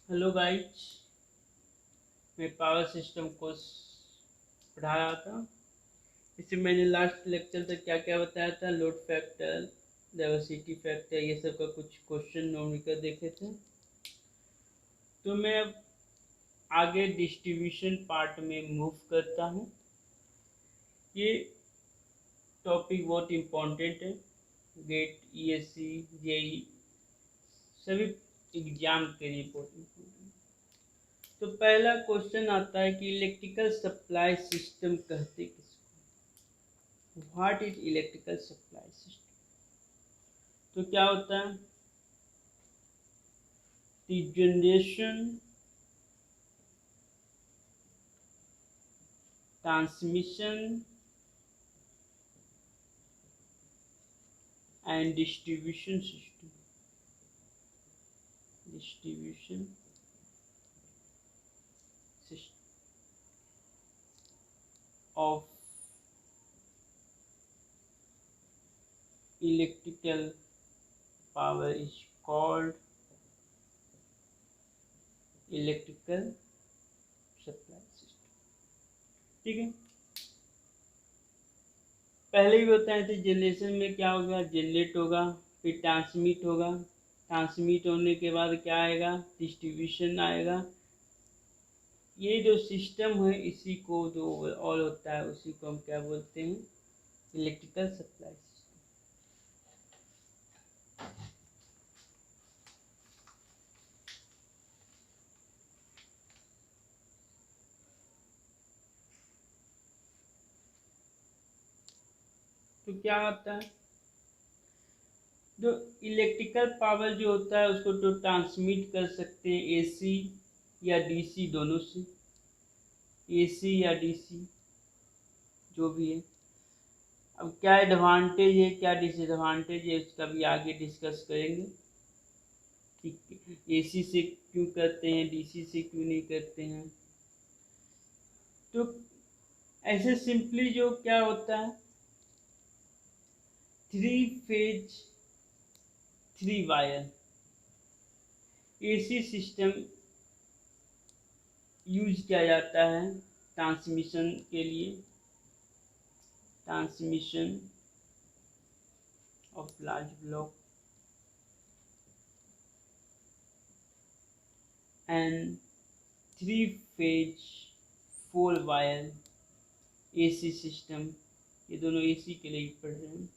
Hello guys. मैं power system को पढ़ा रहा था। इससे मैंने लास्ट लेक्चर तक क्या क्या बताया था, लोड फैक्टर, डाइवर्सिटी फैक्टर, ये सब का कुछ क्वेश्चन नोमिकल देखे थे। तो मैं अब आगे डिस्ट्रीब्यूशन पार्ट में मूव करता हूँ। ये टॉपिक बहुत इम्पोर्टेंट है। गेट, ईएससी, जेई सभी एग्जाम के लिए बहुत इम्पोर्टेंट है। तो पहला क्वेश्चन आता है कि इलेक्ट्रिकल सप्लाई सिस्टम कहते किसको। What is electrical supply system. तो क्या होता है, the generation, transmission and distribution system. Distribution system of electrical power is called electrical supply system. ठीक है। पहले भी होता है, तो जनरेशन में क्या होगा, जनरेट होगा, फिर ट्रांसमिट होगा, ट्रांसमिट होने के बाद क्या आएगा, डिस्ट्रीब्यूशन आएगा। ये जो सिस्टम है, इसी को जो ओवरऑल होता है उसी को हम क्या बोलते हैं, इलेक्ट्रिकल सप्लाई सिस्टम। तो क्या होता है, जो इलेक्ट्रिकल पावर जो होता है उसको तो ट्रांसमिट कर सकते हैं एसी या डीसी दोनों से। एसी या डीसी जो भी है। अब क्या एडवांटेज है, क्या डिसएडवांटेज है, उसका भी आगे डिस्कस करेंगे कि एसी से क्यों करते हैं, डीसी से क्यों नहीं करते हैं। तो ऐसे सिंपली जो क्या होता है, three phase three wire AC system use किया जाता है ट्रांसमिशन के लिए। Transmission of large block and three phase four wire AC system. ये दोनों एसी के लिए पढ़ रहे हैं।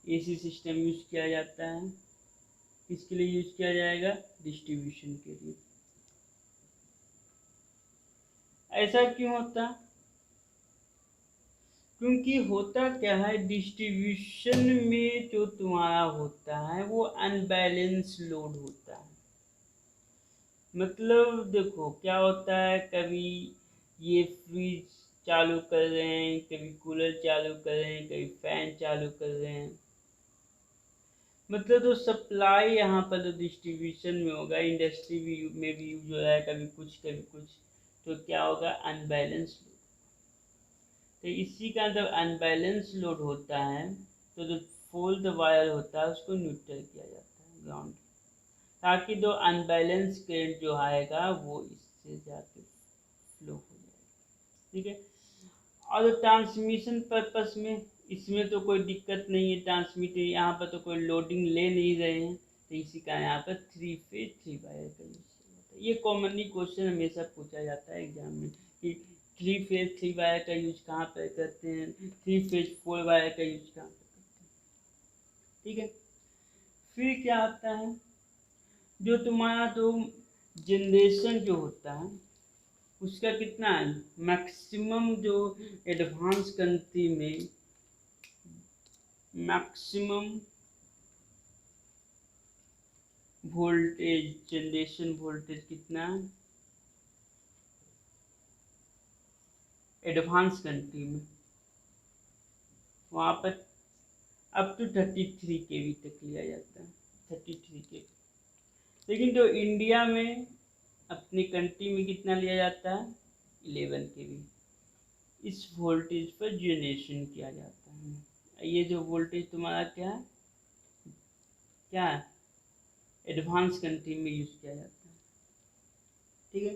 एसी सिस्टम यूज किया जाता है, किसके लिए यूज किया जाएगा, डिस्ट्रीब्यूशन के लिए। ऐसा क्यों होता, क्योंकि होता क्या है, डिस्ट्रीब्यूशन में जो तुम्हारा होता है वो अनबैलेंस लोड होता है। मतलब देखो क्या होता है, कभी ये फ्रिज चालू कर रहे हैं, कभी कूलर चालू कर रहे हैं, कभी फैन चालू कर रहे हैं। मतलब तो सप्लाई यहाँ पर तो डिस्ट्रीब्यूशन में होगा, इंडस्ट्री भी में भी यूज हो रहा है, कभी कुछ कभी कुछ। तो क्या होगा, अनबैलेंस लोड। तो इसी का जब अनबैलेंस लोड होता है तो जो फोल्ड वायर होता है उसको न्यूट्रल किया जाता है, ग्राउंड, ताकि जो अनबैलेंस करंट जो आएगा वो इससे जाके फ्लो हो जाएगा। ठीक है। और ट्रांसमिशन पर्पस में इसमें तो कोई दिक्कत नहीं है, ट्रांसमिट यहाँ पर तो कोई लोडिंग ले नहीं रहे हैं, तो इसी का यहाँ पर थ्री फेज थ्री वायर का यूज होता है। ये कॉमनली क्वेश्चन हमेशा पूछा जाता है एग्जाम में कि थ्री फेज थ्री वायर का यूज कहाँ पर करते हैं, थ्री फेज फोर वायर का यूज कहाँ पर करते हैं। ठीक है। फिर क्या आता है, जो तुम्हारा जो जनरेशन जो होता है उसका कितना है, मैक्सिमम जो एडवांस कंट्री में मैक्सिमम वोल्टेज, जनरेशन वोल्टेज कितना है एडवांस कंट्री में, वहाँ पर अप टू 33 केवी तक लिया जाता है, 33 केवी। लेकिन जो इंडिया में अपनी कंट्री में कितना लिया जाता है, 11 केवी। इस वोल्टेज पर जनरेशन किया जाता है। ये जो वोल्टेज तुम्हारा क्या है, एडवांस कंट्री में यूज किया जाता है। ठीक है।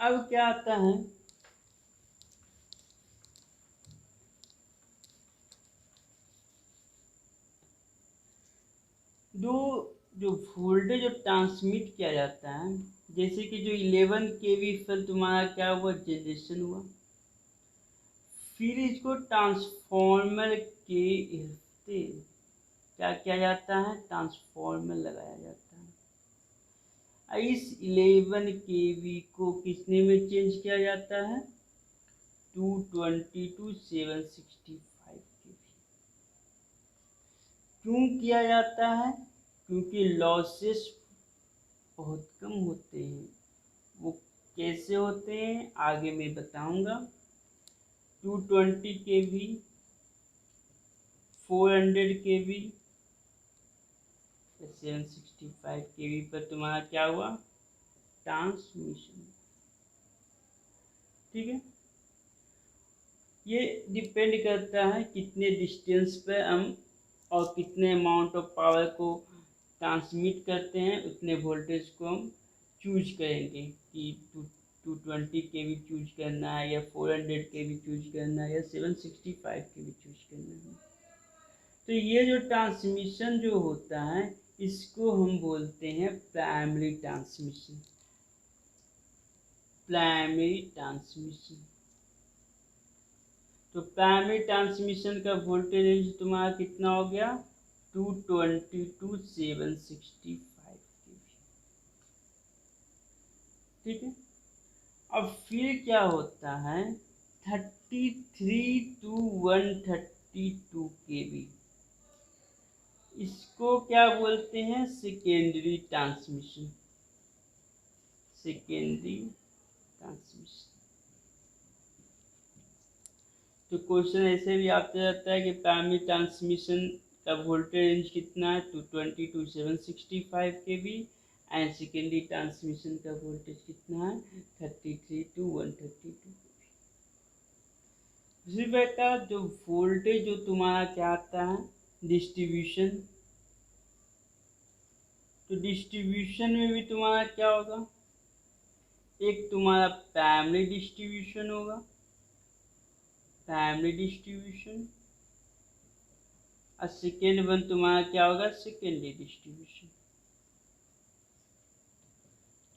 अब क्या आता है, दो जो वोल्टेज जो ट्रांसमिट किया जाता है, जैसे कि जो 11 केवी पर तुम्हारा क्या हुआ, जनरेशन हुआ, फिर इसको ट्रांसफॉर्मर के हिस्से क्या किया जाता है, ट्रांसफॉर्मर लगाया जाता है। इस 11 केवी को कितने में चेंज किया जाता है, 220 टू 765 केवी। क्यों किया जाता है, क्योंकि लॉसेस बहुत कम होते हैं। वो कैसे होते हैं आगे मैं बताऊंगा। 220 केवी, 400 केवी, 765 केवी पर तुम्हारा क्या हुआ, ट्रांसमिशन। ठीक है, ये डिपेंड करता है कितने डिस्टेंस पे हम और कितने अमाउंट ऑफ पावर को ट्रांसमिट करते हैं, उतने वोल्टेज को हम चूज करेंगे कि 220 के भी चूज करना है या 400 के भी चूज करना है या 765 के भी चूज करना है। तो ये जो ट्रांसमिशन जो होता है इसको हम बोलते हैं प्राइमरी ट्रांसमिशन। प्राइमरी ट्रांसमिशन, तो प्राइमरी ट्रांसमिशन का वोल्टेज रेंज तुम्हारा कितना हो गया, 220 टू 765 केवी। ठीक है, अब फिर क्या होता है, 33 टू 132 केवी, इसको क्या बोलते हैं, सेकेंडरी ट्रांसमिशन। सेकेंडरी ट्रांसमिशन, तो क्वेश्चन ऐसे भी आता रहता है कि प्राइमरी ट्रांसमिशन का वोल्टेज रेंज कितना है, 220 to 765 kV, and secondary transmission का वोल्टेज कितना है, 33 टू 132। दूसरी प्रकार जो वोल्टेज जो तुम्हारा क्या आता है, डिस्ट्रीब्यूशन। तो डिस्ट्रीब्यूशन में भी तुम्हारा क्या होगा, एक तुम्हारा प्राइमरी डिस्ट्रीब्यूशन होगा, प्राइमरी डिस्ट्रीब्यूशन, और सेकेंड वन तुम्हारा क्या होगा, सेकेंडरी डिस्ट्रीब्यूशन।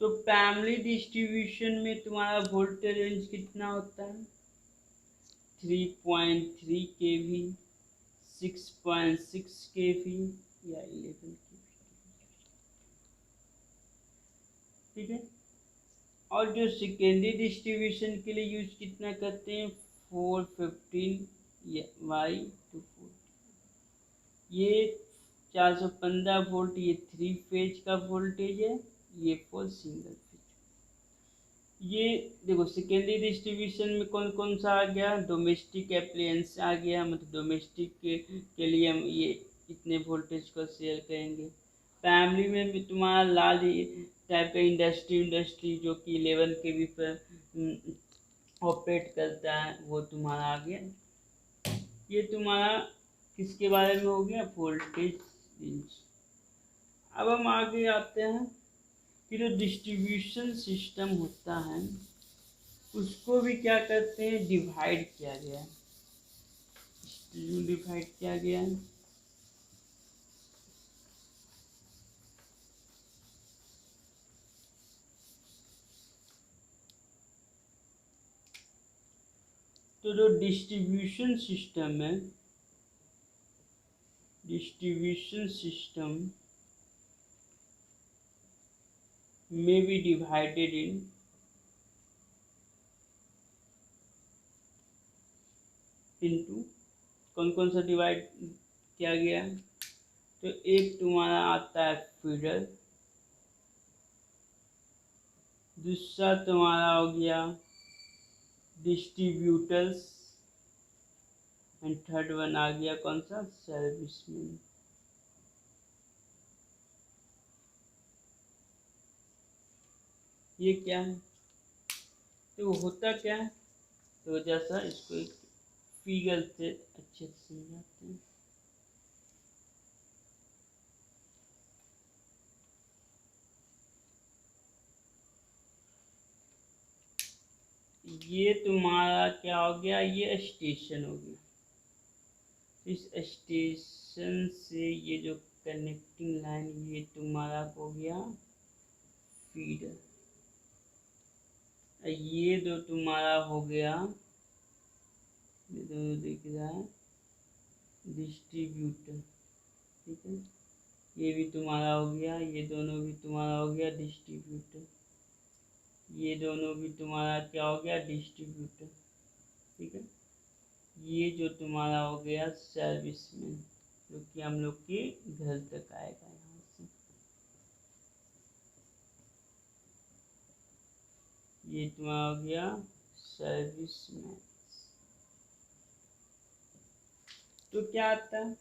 तो प्राइमरी डिस्ट्रीब्यूशन में तुम्हारा वोल्टेज रेंज कितना होता है, 3.3 केवी, 6.6 केवी या 11 केवी। ठीक है, और जो सेकेंडरी डिस्ट्रीब्यूशन के लिए यूज कितना करते हैं, 415 वाई टू 4, ये 415 वोल्ट, ये 3 फेज का वोल्टेज है, ये फॉर सिंगल फेज। ये देखो सेकेंडरी डिस्ट्रीब्यूशन में कौन कौन सा आ गया, डोमेस्टिक अप्लायंस आ गया, मतलब डोमेस्टिक के लिए हम ये इतने वोल्टेज को शेयर करेंगे। प्राइमरी में भी तुम्हारा लार्ज टाइप का इंडस्ट्री जो कि 11 के भी पर ऑपरेट करता है, वो तुम्हारा आ गया। ये तुम्हारा किसके बारे में हो गया, वोल्टेज रेंज। अब हम आगे आते हैं कि जो डिस्ट्रीब्यूशन सिस्टम होता है उसको भी क्या करते हैं, डिवाइड किया गया है। डिवाइड किया गया है, तो जो डिस्ट्रीब्यूशन सिस्टम है, डिस्ट्रीब्यूशन सिस्टम में बी डिवाइडेड इनटू, कौन कौन सा डिवाइड किया गया है, तो एक तुम्हारा आता है फीडर, दूसरा तुम्हारा हो गया डिस्ट्रीब्यूटर्स, एंड थर्ड वन आ गया कौन सा, सर्विसमैन। ये क्या है, तो होता क्या है, तो जैसा इसको एक फिगर से अच्छे से समझाते हैं। ये तुम्हारा क्या हो गया, ये स्टेशन हो गया। इस स्टेशन से ये जो कनेक्टिंग लाइन ये तुम्हारा हो गया फीडर। ये जो तुम्हारा हो गया, ये जो दिख रहा है डिस्ट्रीब्यूटर, ठीक है। ये भी तुम्हारा हो गया, ये दोनों भी तुम्हारा हो गया डिस्ट्रीब्यूटर। ये दोनों भी तुम्हारा क्या हो गया डिस्ट्रीब्यूटर, ठीक है। ये जो तुम्हारा हो गया सर्विसमैन, जो कि हम लोग के घर तक आएगा यहाँ से। ये तुम्हारा हो गया सर्विसमैन। तो क्या आता है,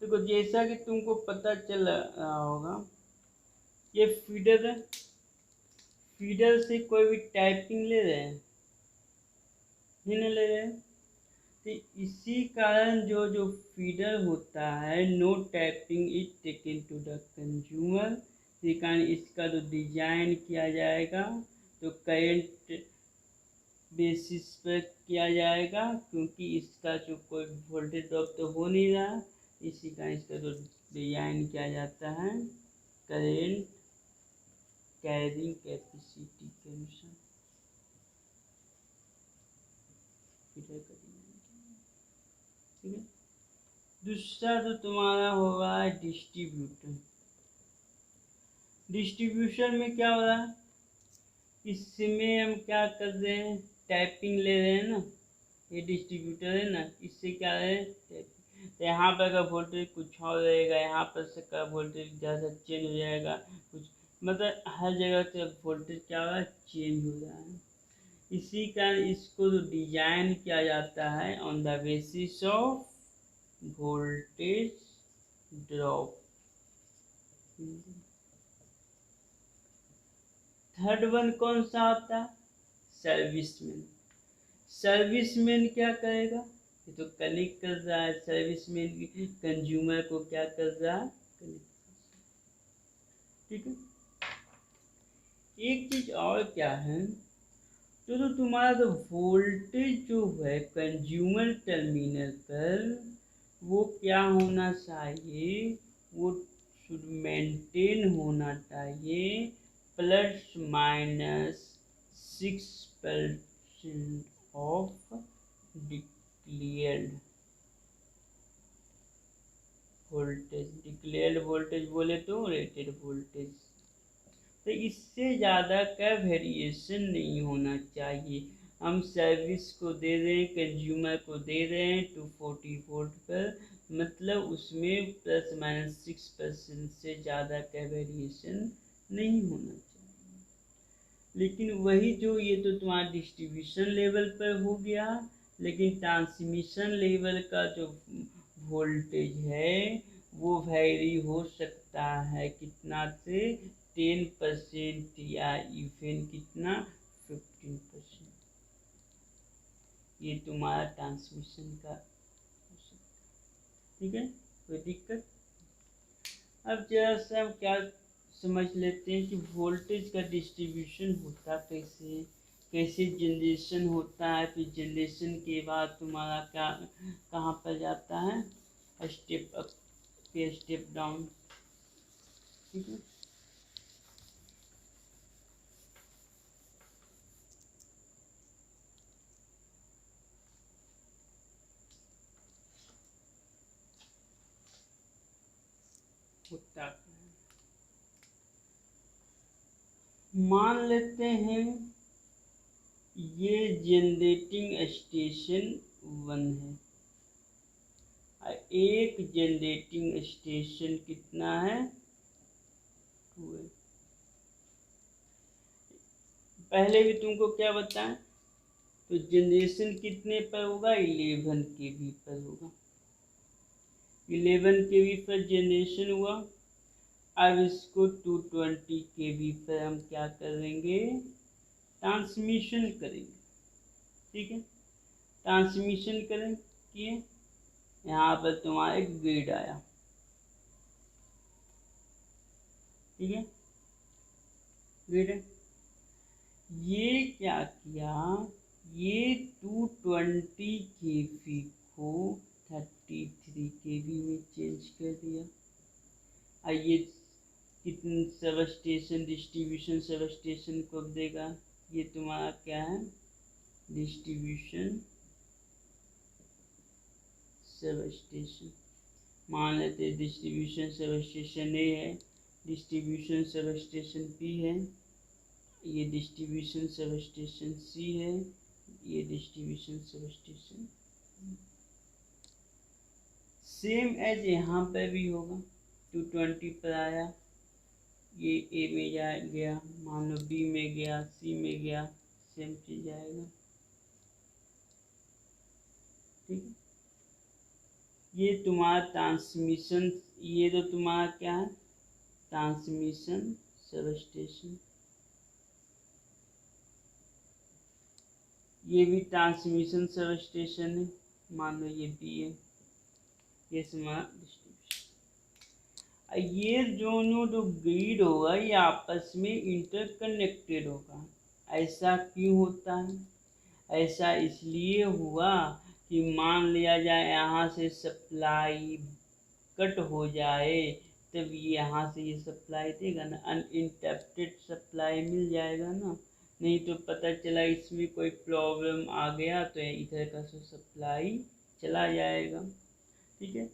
देखो जैसा कि तुमको पता चल रहा होगा, ये फीडर है। फीडर से कोई भी टाइपिंग ले रहे हैं, नहीं ले रहे हैं। तो इसी कारण जो जो फीडर होता है, no tapping is taken to the consumer. इसी कारण इसका जो डिजाइन किया जाएगा तो करेंट बेसिस पर किया जाएगा, क्योंकि इसका जो कोई वोल्टेज ड्रॉप तो हो नहीं रहा। इसी कारण इसका जो डिजाइन किया जाता है करेंट कैरिंग कैपेसिटी के अनुसार फीडर का डिजाइन, ठीक है। दूसरा जो तुम्हारा होगा डिस्ट्रीब्यूटर। डिस्ट्रीब्यूशन में क्या हो रहा है, इसमें हम क्या कर रहे हैं, टाइपिंग ले रहे हैं ना, ये डिस्ट्रीब्यूटर है ना, इससे क्या है टाइपिंग। तो यहाँ पर का वोल्टेज कुछ और रहेगा, यहाँ पर से का वोल्टेज ज़्यादा चेंज हो जाएगा कुछ, मतलब हर जगह से वोल्टेज क्या हो रहा है चेंज हो रहा है। इसी कारण इसको जो डिजाइन किया जाता है on the basis of voltage drop. Third one कौन सा आता है, सर्विसमैन। सर्विसमैन क्या करेगा, ये तो कनेक्ट कर रहा है, सर्विसमैन कंज्यूमर को क्या कर रहा है कनेक्ट, ठीक है। एक चीज और क्या है, तो तुम्हारा जो वोल्टेज जो है कंज्यूमर टर्मिनल पर वो क्या होना चाहिए, वो शुड मेंटेन होना चाहिए ±6% of declared voltage. Declared voltage बोले तो रेटेड वोल्टेज। तो इससे ज़्यादा का वेरिएशन नहीं होना चाहिए। हम सर्विस को दे रहे हैं, कंज्यूमर को दे रहे हैं 240 वोल्ट पर, मतलब उसमें ±6% से ज़्यादा का वेरिएशन नहीं होना चाहिए। लेकिन वही जो ये तो तुम्हारा डिस्ट्रीब्यूशन लेवल पर हो गया, लेकिन ट्रांसमिशन लेवल का जो वोल्टेज है वो वैरी हो सकता है कितना से 10% या इवन कितना 15%। ये तुम्हारा ट्रांसमिशन का हो सकता है, ठीक है, कोई दिक्कत। अब जरा सा हम क्या समझ लेते हैं कि वोल्टेज का डिस्ट्रीब्यूशन होता कैसे, कैसे जनरेशन होता है, फिर जनरेशन के बाद तुम्हारा क्या कहाँ पर जाता है, स्टेप अप फिर स्टेप डाउन, ठीक है। होता मान लेते हैं ये जनरेटिंग स्टेशन 1 है, एक जनरेटिंग स्टेशन कितना है 2 है। पहले भी तुमको क्या बताएं, तो जनरेशन कितने पर होगा 11 kV पर होगा, 11 kV पर जनरेशन हुआ। अब इसको 220 kV पर हम क्या करेंगे ट्रांसमिशन करेंगे, ठीक है। ट्रांसमिशन करें किए, यहाँ पर तुम्हारा एक ग्रिड आया, ठीक है, ग्रिड है। ये क्या किया, ये 220 kV को 33 kV में चेंज कर दिया। आइए कितने sub station distribution sub station को देगा, ये तुम्हारा क्या है, डिस्ट्रीब्यूशन सब स्टेशन। मान लेते डिस्ट्रीब्यूशन सब स्टेशन ए है, डिस्ट्रीब्यूशन सब स्टेशन बी है, ये डिस्ट्रीब्यूशन सब स्टेशन सी है, ये distribution sub station. Same as यहाँ पे भी होगा, 220 पर आया, ये ए में गया, मान लो बी में गया, सी में गया, सेम चीज आएगा। ठीक है, ये तुम्हारा ट्रांसमिशन, ये तो तुम्हारा क्या है, ट्रांसमिशन सब स्टेशन, ये भी ट्रांसमिशन सब स्टेशन है, मान लो ये बी है, ये तुम्हारा डिस्ट्रीब्यूशन। ये दोनों जो ग्रिड होगा ये आपस में इंटरकनेक्टेड होगा। ऐसा क्यों होता है, ऐसा इसलिए हुआ कि मान लिया जाए यहाँ से सप्लाई कट हो जाए, तब यहाँ से ये सप्लाई देगा ना, अनइंटरप्टेड सप्लाई मिल जाएगा ना। नहीं तो पता चला इसमें कोई प्रॉब्लम आ गया तो इधर का सप्लाई चला जाएगा। ठीक है,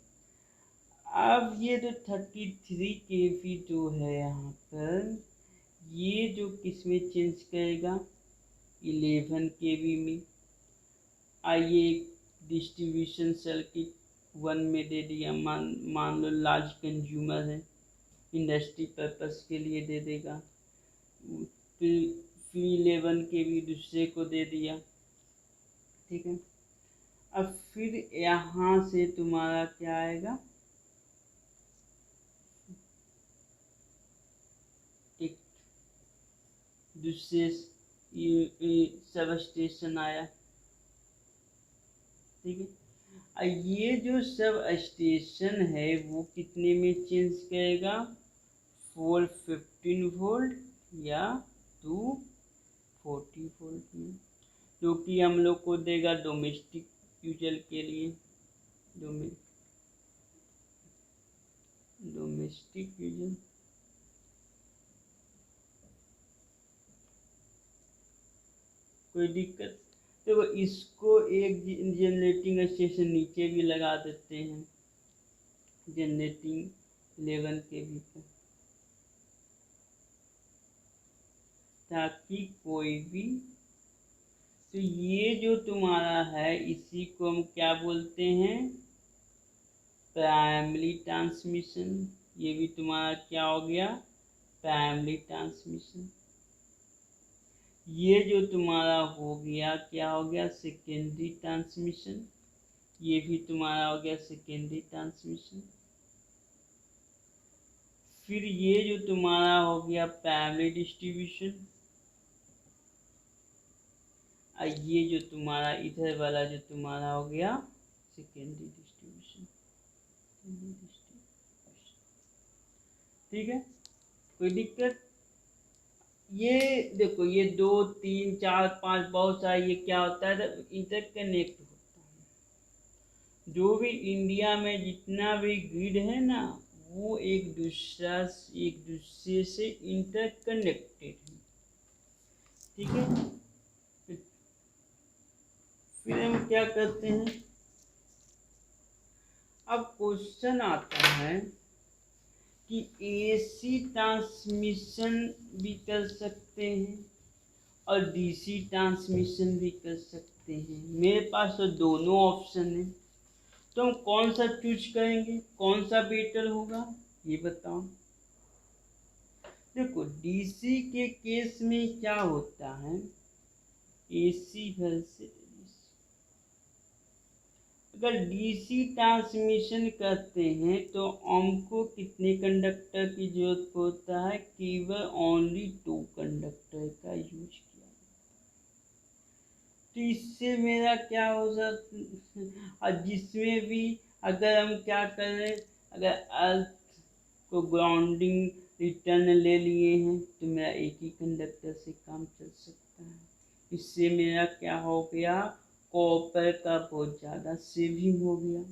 अब ये जो 33 kV जो है यहाँ पर, ये जो किस में चेंज करेगा, 11 kV में। आइए डिस्ट्रीब्यूशन सर्किट 1 में दे दिया, मान लो लार्ज कंज्यूमर है, इंडस्ट्री पर्पस के लिए दे देगा। फिर 11 kV दूसरे को दे दिया। ठीक है, अब फिर यहाँ से तुम्हारा क्या आएगा, एक दूसरे सब स्टेशन आया। ठीक है, ये जो सब स्टेशन है वो कितने में चेंज करेगा, 415 वोल्ट या 240 वोल्ट में, जो कि हम लोग को देगा डोमेस्टिक यूजर के लिए, डोमेस्टिक यूजर। कोई दिक्कत, देखो इसको एक जनरेटिंग स्टेशन नीचे भी लगा देते हैं, जनरेटिंग 11 kV पर, ताकि कोई भी, तो ये जो तुम्हारा है इसी को हम क्या बोलते हैं, प्राइमरी ट्रांसमिशन। ये भी तुम्हारा क्या हो गया, प्राइमरी ट्रांसमिशन। ये जो तुम्हारा हो गया क्या हो गया, सेकेंडरी ट्रांसमिशन। ये भी तुम्हारा हो गया सेकेंडरी ट्रांसमिशन। फिर ये जो तुम्हारा हो गया प्राइमरी डिस्ट्रीब्यूशन। ये जो तुम्हारा इधर वाला जो तुम्हारा हो गया सेकेंडरी डिस्ट्रीब्यूशन। ठीक है, कोई दिक्कत, ये देखो ये 2 3 4 5 बहुत सारा, ये क्या होता है, इंटरकनेक्ट होता है। जो भी इंडिया में जितना भी ग्रिड है ना, वो एक दूसरे से इंटरकनेक्टेड है। ठीक है, फिर हम क्या करते हैं, अब क्वेश्चन आता है कि एसी ट्रांसमिशन भी कर सकते हैं और डीसी ट्रांसमिशन भी कर सकते हैं। मेरे पास तो दोनों ऑप्शन है, तो हम कौन सा चूज करेंगे, कौन सा बेटर होगा ये बताओ। देखो डीसी के केस में क्या होता है, एसी वर्सेस, अगर डीसी ट्रांसमिशन करते हैं तो हमको कितने कंडक्टर की जरूरत होता है, केवल ओनली 2 कंडक्टर का यूज किया। तो इससे मेरा क्या हो सकता, और जिसमें भी अगर हम क्या करें, अगर अर्थ को ग्राउंडिंग रिटर्न ले लिए हैं तो मेरा एक ही कंडक्टर से काम चल सकता है। सकता है। इससे मेरा क्या हो गया, कॉपर का बहुत ज़्यादा सेविंग हो गया।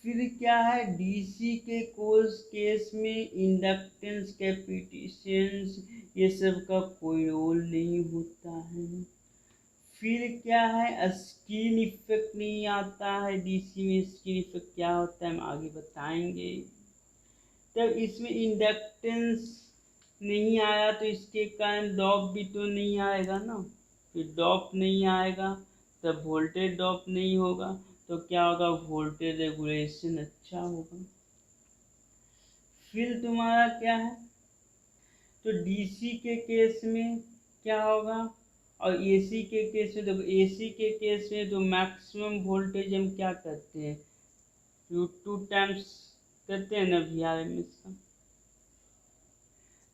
फिर क्या है, डीसी के कोर्स केस में इंडक्टेंस, कैपेसिटेंस ये सब का कोई रोल नहीं होता है। फिर क्या है, स्किन इफेक्ट नहीं आता है डीसी में। स्किन इफेक्ट क्या होता है हम आगे बताएंगे। तब इसमें इंडक्टेंस नहीं आया तो इसके कारण ड्रॉप भी तो नहीं आएगा ना। फिर ड्रॉप नहीं आएगा तब वोल्टेज ड्रॉप नहीं होगा, तो क्या होगा, वोल्टेज रेगुलेशन अच्छा होगा। फिर तुम्हारा क्या है, तो डीसी के केस में क्या होगा, और एसी के केस में, देखो एसी के केस में तो मैक्सिमम वोल्टेज हम क्या करते हैं, टू टाइम्स करते हैं ना VRMS का।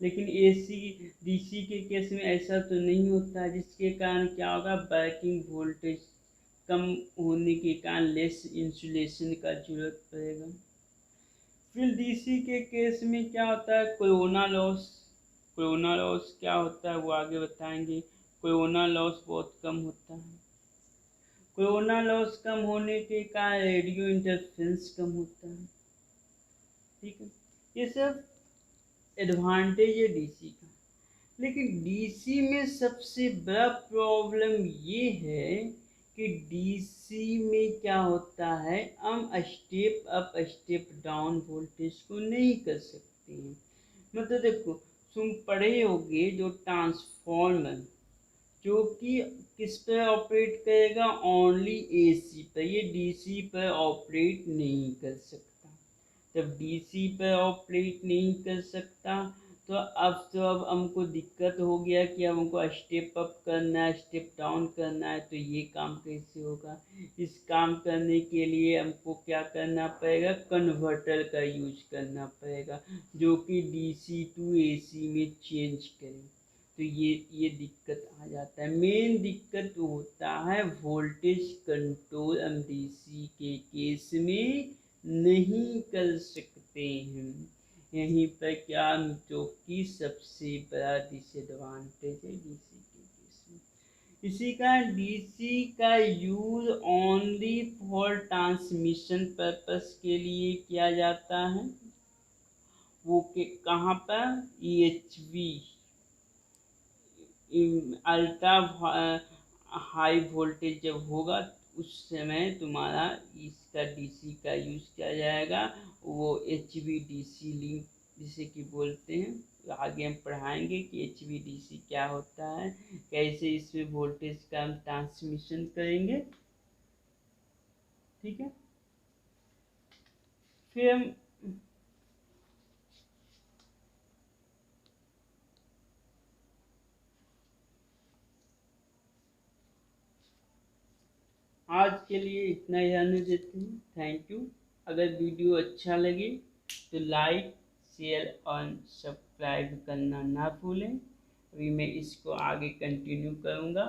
लेकिन एसी डीसी के केस में ऐसा तो नहीं होता है, जिसके कारण क्या होगा, बैकिंग वोल्टेज कम होने के कारण लेस इंसुलेशन का जरूरत पड़ेगा। फिर डीसी के केस में क्या होता है, कोरोना लॉस। कोरोना लॉस क्या होता है वो आगे बताएंगे। कोरोना लॉस बहुत कम होता है। कोरोना लॉस कम होने के कारण रेडियो इंटरफेरेंस कम होता है। ठीक है, ये सब एडवांटेज है डीसी का। लेकिन डीसी में सबसे बड़ा प्रॉब्लम ये है कि डीसी में क्या होता है, हम step up step down voltage को नहीं कर सकते हैं। मतलब देखो, तुम पढ़े होगे जो ट्रांसफॉर्मर, जो कि किस पर ऑपरेट करेगा, ओनली एसी पर, ये डीसी पर ऑपरेट नहीं कर सकता। जब डीसी पर ऑपरेट नहीं कर सकता तो अब हमको दिक्कत हो गया कि अब हमको स्टेप अप करना है, स्टेप डाउन करना है, तो ये काम कैसे होगा। इस काम करने के लिए हमको क्या करना पड़ेगा, कन्वर्टर का यूज करना पड़ेगा, जो कि डीसी टू एसी में चेंज करे। तो ये दिक्कत आ जाता है। मेन दिक्कत होता है वोल्टेज कंट्रोल हम डीसी के केस में नहीं कर सकते हैं। यहीं पर क्या, जो कि सबसे बड़ा डिसएडवांटेज है डीसी के केस में। इसी का डीसी का use only for transmission purpose के लिए किया जाता है। वो के कहाँ पर, EHV, अल्ट्रा हाई वोल्टेज जब होगा उस समय तुम्हारा इसका डीसी का यूज किया जाएगा। वो HVDC लिंक जिसे कि बोलते हैं। आगे हम पढ़ाएंगे कि HVDC क्या होता है, कैसे इसमें वोल्टेज का हम ट्रांसमिशन करेंगे। ठीक है, फिर हम आज के लिए इतना ही रहने देते हैं। Thank you. अगर वीडियो अच्छा लगे तो लाइक, शेयर और सब्सक्राइब करना ना भूलें। अभी मैं इसको आगे कंटिन्यू करूँगा।